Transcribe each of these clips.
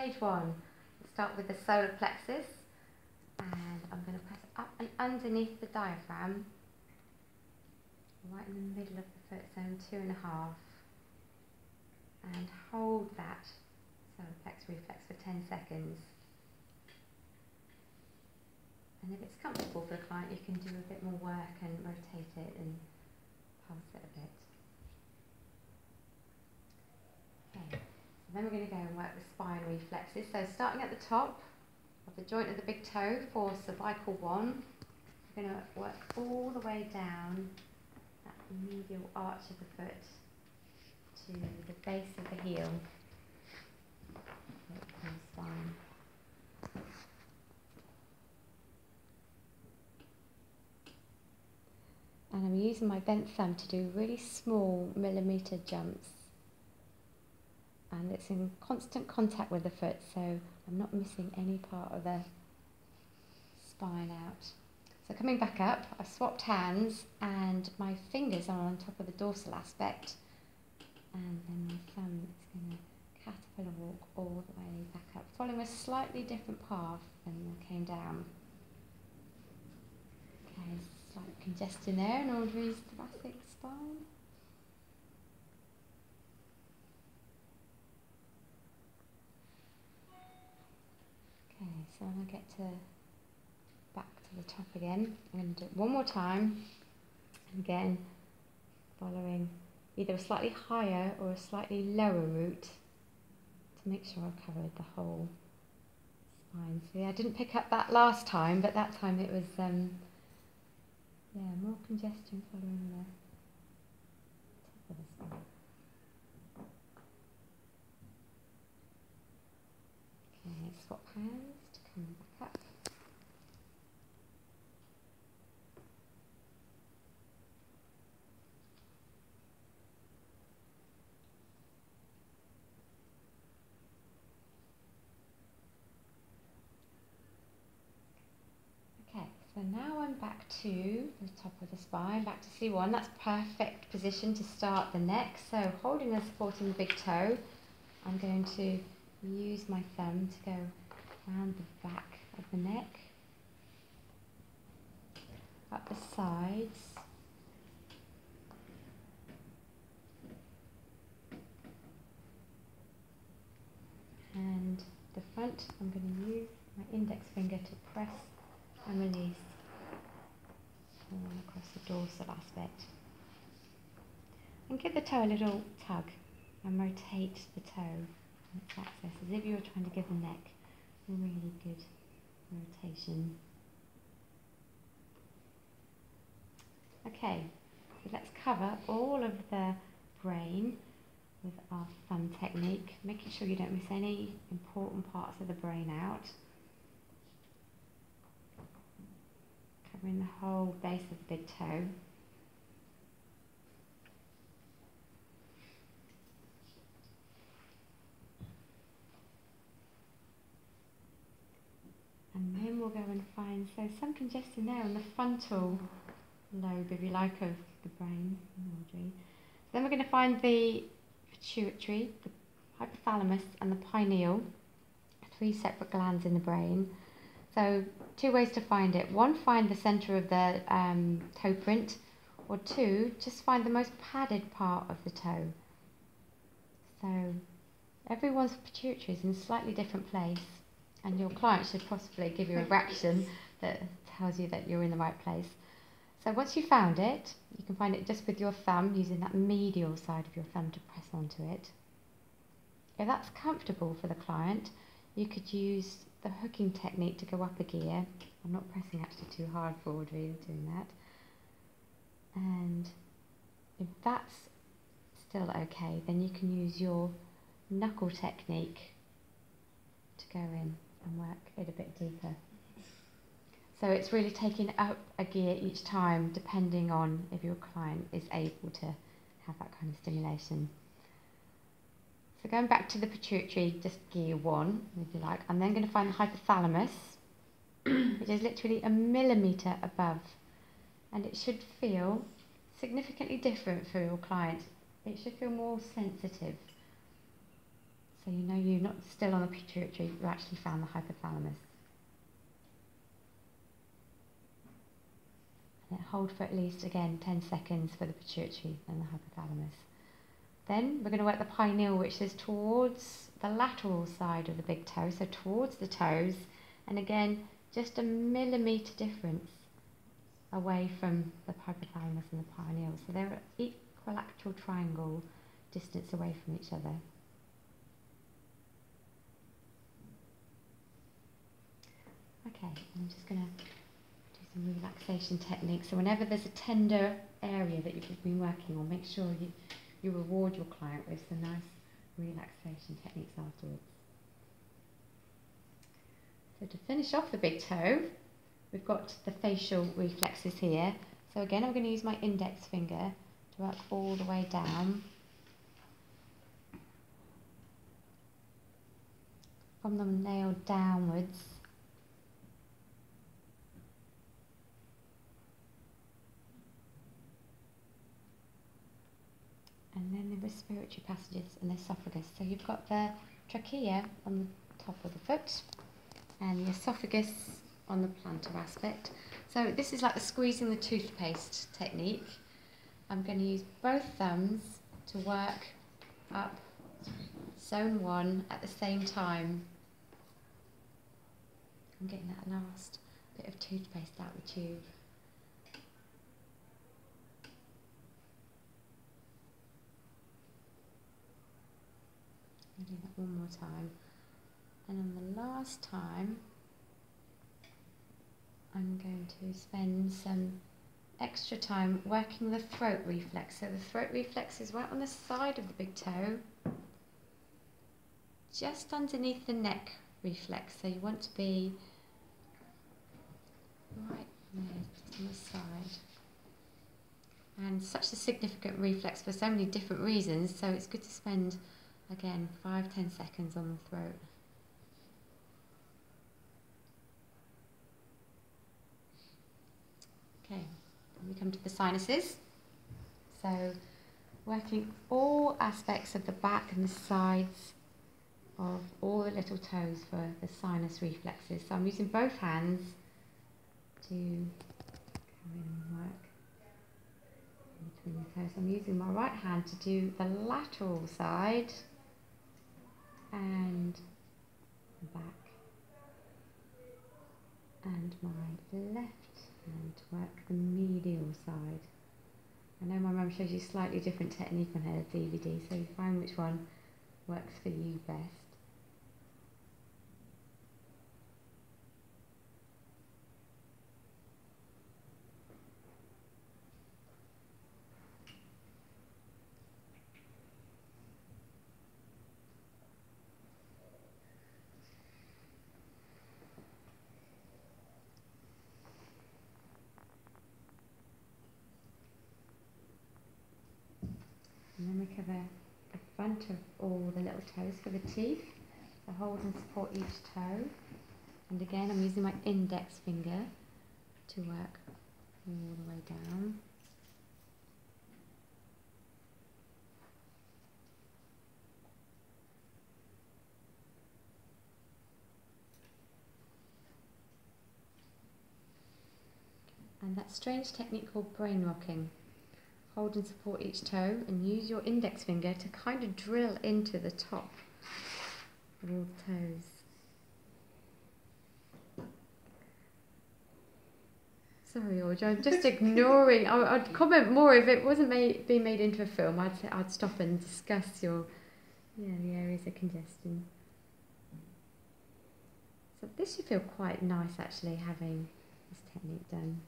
stage one. We'll start with the solar plexus, and I'm going to press up and underneath the diaphragm, right in the middle of the foot, zone 2.5, and hold that solar plex reflex for 10 seconds. And if it's comfortable for the client, you can do a bit more work and rotate it and pulse it a bit. Okay, so then we're going to go and work the spine reflexes. So starting at the top of the joint of the big toe for cervical 1, we're going to work all the way down that medial arch of the foot to the base of the heel. Spine. And I'm using my bent thumb to do really small millimetre jumps. And it's in constant contact with the foot, so I'm not missing any part of the spine out. So coming back up, I've swapped hands and my fingers are on top of the dorsal aspect. And then my thumb is going to caterpillar walk all the way back up, following a slightly different path than I came down. Okay, slight congestion there in Audrey's thoracic spine. Okay, so when I get back to the top again, I'm going to do it one more time, and again following either a slightly higher or a slightly lower route to make sure I've covered the whole spine. So yeah, I didn't pick up that last time, but that time it was yeah, more congestion following the top of the spine. Okay, swap hands to come back up. Okay, so now I'm back to the top of the spine, back to C1. That's perfect position to start the neck. So holding and supporting the big toe, I'm going to use my thumb to go around the back of the neck, up the sides, and the front. I'm going to use my index finger to press and release all across the dorsal aspect. And give the toe a little tug and rotate the toe on its axis as if you were trying to give the neck a really good rotation. Okay, so let's cover all of the brain with our thumb technique, making sure you don't miss any important parts of the brain out. Covering the whole base of the big toe. And then we'll go and find, so some congestion there on the frontal lobe, if you like, of the brain. Then we're going to find the pituitary, the hypothalamus and the pineal, 3 separate glands in the brain. So 2 ways to find it. 1, find the centre of the toe print, or 2, just find the most padded part of the toe. So everyone's pituitary is in a slightly different place, and your client should possibly give you a reaction that tells you that you're in the right place. So once you've found it, you can find it just with your thumb, using that medial side of your thumb to press onto it. If that's comfortable for the client, you could use the hooking technique to go up a gear. I'm not pressing actually too hard forward really doing that. And if that's still okay, then you can use your knuckle technique to go in and work it a bit deeper. So it's really taking up a gear each time, depending on if your client is able to have that kind of stimulation. So going back to the pituitary, just gear 1, if you like. I'm then going to find the hypothalamus, which is literally a millimetre above. And it should feel significantly different for your client. It should feel more sensitive. So So you know you're not still on the pituitary, you actually found the hypothalamus. And then hold for at least, again, 10 seconds for the pituitary and the hypothalamus. Then we're going to work the pineal, which is towards the lateral side of the big toe, so towards the toes, and again, just a millimetre difference away from the hypothalamus and the pineal. So they're at equilateral triangle distance away from each other. Okay, I'm just going to do some relaxation techniques. So whenever there's a tender area that you've been working on, make sure you reward your client with some nice relaxation techniques afterwards. So to finish off the big toe, we've got the facial reflexes here. So again, I'm going to use my index finger to work all the way down from the nail downwards. And then the respiratory passages and the esophagus. So you've got the trachea on the top of the foot and the esophagus on the plantar aspect. So this is like the squeezing the toothpaste technique. I'm going to use both thumbs to work up zone 1 at the same time. I'm getting that last bit of toothpaste out the tube. I'll do that one more time. And on the last time, I'm going to spend some extra time working the throat reflex. So the throat reflex is right on the side of the big toe, just underneath the neck reflex. So you want to be right there, just on the side. And such a significant reflex for so many different reasons, so it's good to spend, again, 5-10 seconds on the throat. Okay, then we come to the sinuses. So working all aspects of the back and the sides of all the little toes for the sinus reflexes. So I'm using both hands to come in and work between the toes. I'm using my right hand to do the lateral side and back, and my left hand to work the medial side. I know my mum shows you a slightly different technique on her DVD, so you find which one works for you best. And then we cover the front of all the little toes for the teeth. So hold and support each toe. And again, I'm using my index finger to work all the way down. And that strange technique called brain rocking. Hold and support each toe and use your index finger to kind of drill into the top of all the toes. Sorry, Audrey, I'm just ignoring. I'd comment more if it wasn't being made into a film. I'd stop and discuss the areas of congestion. So this should feel quite nice actually, having this technique done.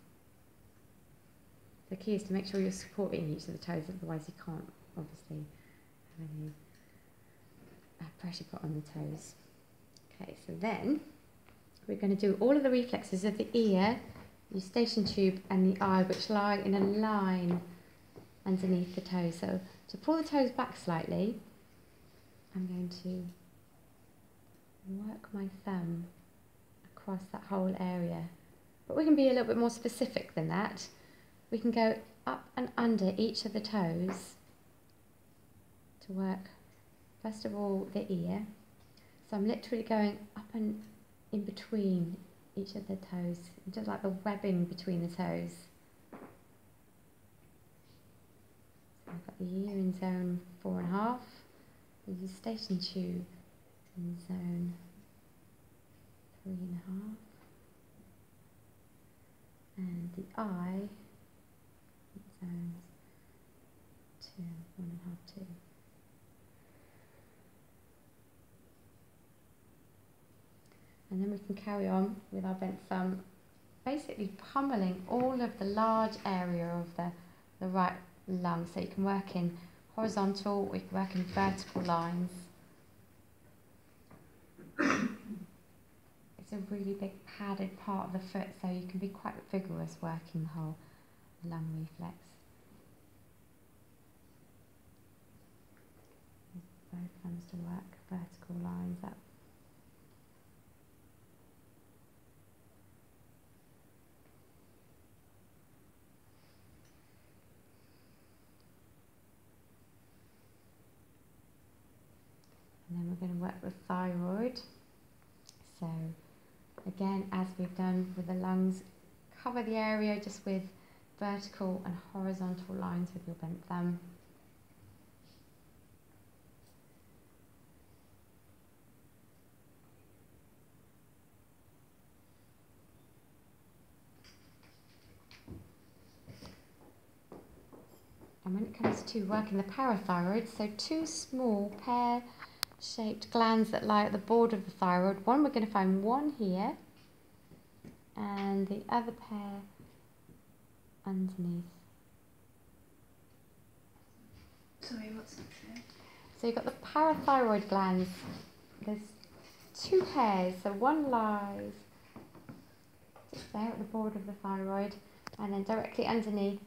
The key is to make sure you're supporting each of the toes, otherwise you can't obviously have any pressure put on the toes. Okay, so then we're going to do all of the reflexes of the ear, the eustachian tube and the eye, which lie in a line underneath the toes. So to pull the toes back slightly, I'm going to work my thumb across that whole area. But we can be a little bit more specific than that. We can go up and under each of the toes to work first of all the ear. So I'm literally going up and in between each of the toes, just like the webbing between the toes. So I've got the ear in zone 4.5, the eustachian tube in zone 3.5, and the eye in zones 2, 1.5, 2. And then we can carry on with our bent thumb, basically pummeling all of the large area of the right lung. So you can work in horizontal, we can work in vertical lines. It's a really big padded part of the foot, so you can be quite vigorous working the whole lung reflex. Both thumbs to work vertical lines up. And then we're going to work with thyroid. So again, as we've done with the lungs, cover the area just with vertical and horizontal lines with your bent thumb. And when it comes to working the parathyroid, so two small pear-shaped glands that lie at the border of the thyroid. One, we're going to find one here, and the other pair underneath. Sorry, what's that there? So you've got the parathyroid glands. There's two pairs, so one lies just there at the border of the thyroid, and then directly underneath,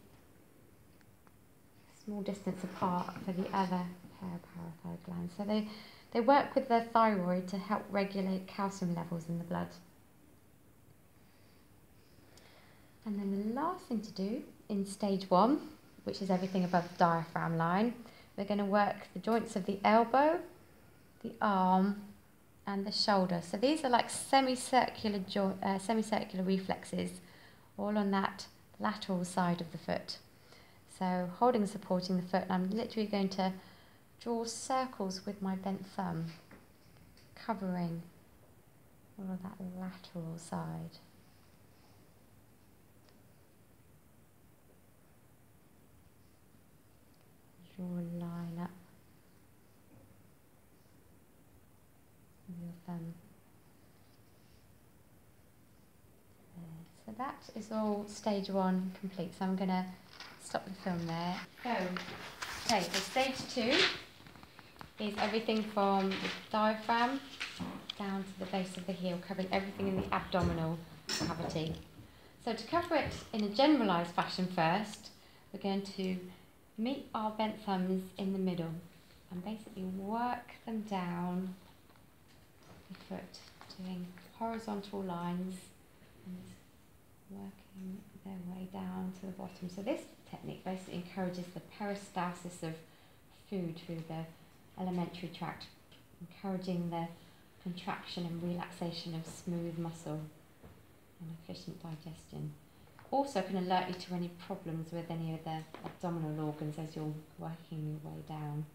small distance apart, for the other pair of parathyroid glands. So they work with the thyroid to help regulate calcium levels in the blood. And then the last thing to do in stage 1, which is everything above the diaphragm line, we're going to work the joints of the elbow, the arm, and the shoulder. So these are like semicircular reflexes, all on that lateral side of the foot. So holding and supporting the foot, and I'm literally going to draw circles with my bent thumb, covering all of that lateral side. Draw a line up with your thumb. There. So that is all stage 1 complete. So I'm going to stop the film there. So stage 2 is everything from the diaphragm down to the base of the heel, covering everything in the abdominal cavity. So to cover it in a generalised fashion first, we're going to meet our bent thumbs in the middle and basically work them down the foot, doing horizontal lines and working their way down to the bottom. So this technique basically encourages the peristalsis of food through the alimentary tract, encouraging the contraction and relaxation of smooth muscle and efficient digestion. Also can alert you to any problems with any of the abdominal organs as you're working your way down.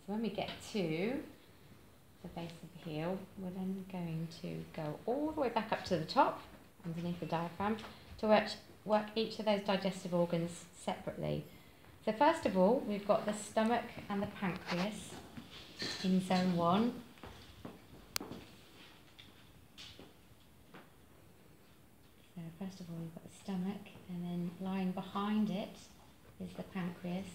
So when we get to the base of the heel, we're then going to go all the way back up to the top, underneath the diaphragm, to work each of those digestive organs separately. So first of all, we've got the stomach and the pancreas in zone 1. So first of all, we've got the stomach, and then lying behind it is the pancreas.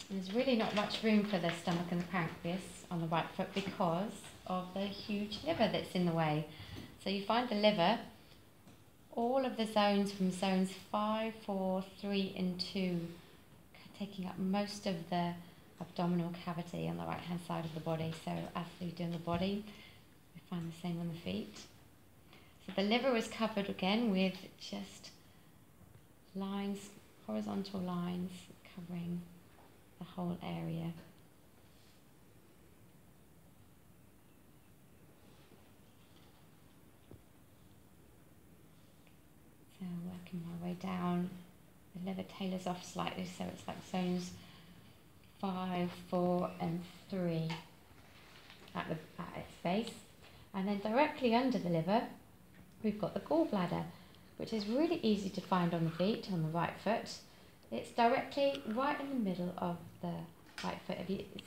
And there's really not much room for the stomach and the pancreas on the right foot because of the huge liver that's in the way. So you find the liver, all of the zones from zones 5, 4, 3 and 2 taking up most of the abdominal cavity on the right hand side of the body. So as we do in the body, we find the same on the feet. So the liver is covered again with just lines, horizontal lines covering the whole area. So working my way down, the liver tailors off slightly, so it's like zones 5, 4 and 3 at its base. And then directly under the liver, we've got the gallbladder, which is really easy to find on the feet, on the right foot. It's directly right in the middle of the right foot.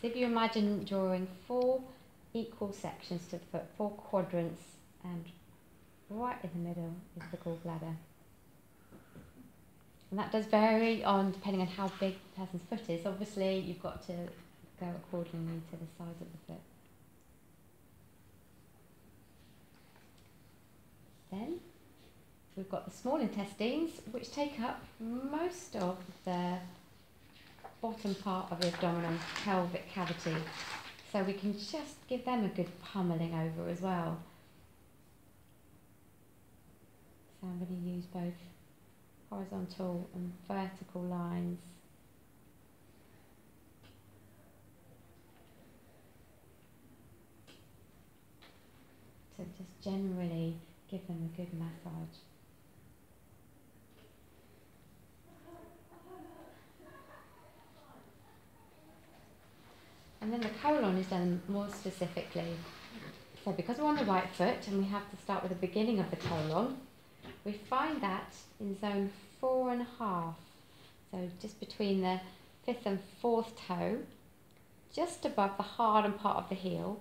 If you imagine drawing 4 equal sections to the foot, 4 quadrants, and right in the middle is the gallbladder. And that does vary on depending on how big the person's foot is. Obviously, you've got to go accordingly to the size of the foot. Then we've got the small intestines, which take up most of the bottom part of the abdominal pelvic cavity. So we can just give them a good pummeling over as well. So I'm going to use both horizontal and vertical lines. To just generally give them a good massage. And then the colon is done more specifically. So because we're on the right foot and we have to start with the beginning of the colon, we find that in zone 4.5, so just between the 5th and 4th toe, just above the hardened part of the heel,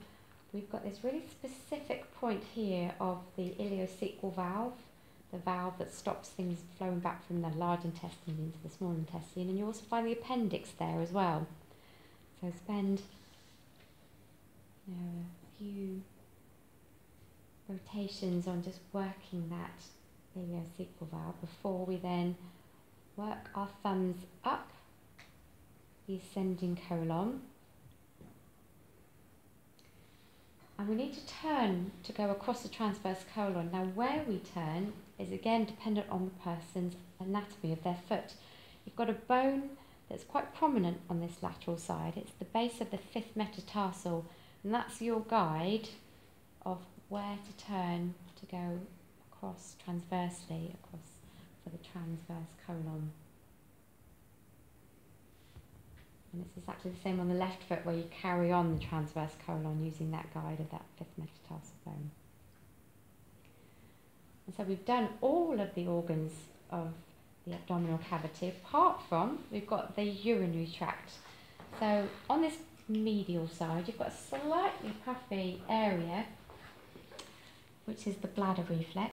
we've got this really specific point here of the ileocecal valve, the valve that stops things flowing back from the large intestine into the small intestine, and you also find the appendix there as well. So spend a few rotations on just working that ileocecal valve before we then work our thumbs up the ascending colon. And we need to turn to go across the transverse colon. Now where we turn is again dependent on the person's anatomy of their foot. You've got a bone that's quite prominent on this lateral side. It's the base of the 5th metatarsal, and that's your guide of where to turn to go across transversely, across for the transverse colon. And it's exactly the same on the left foot, where you carry on the transverse colon using that guide of that 5th metatarsal bone. And so we've done all of the organs of the abdominal cavity, apart from we've got the urinary tract. So on this medial side, you've got a slightly puffy area, which is the bladder reflex.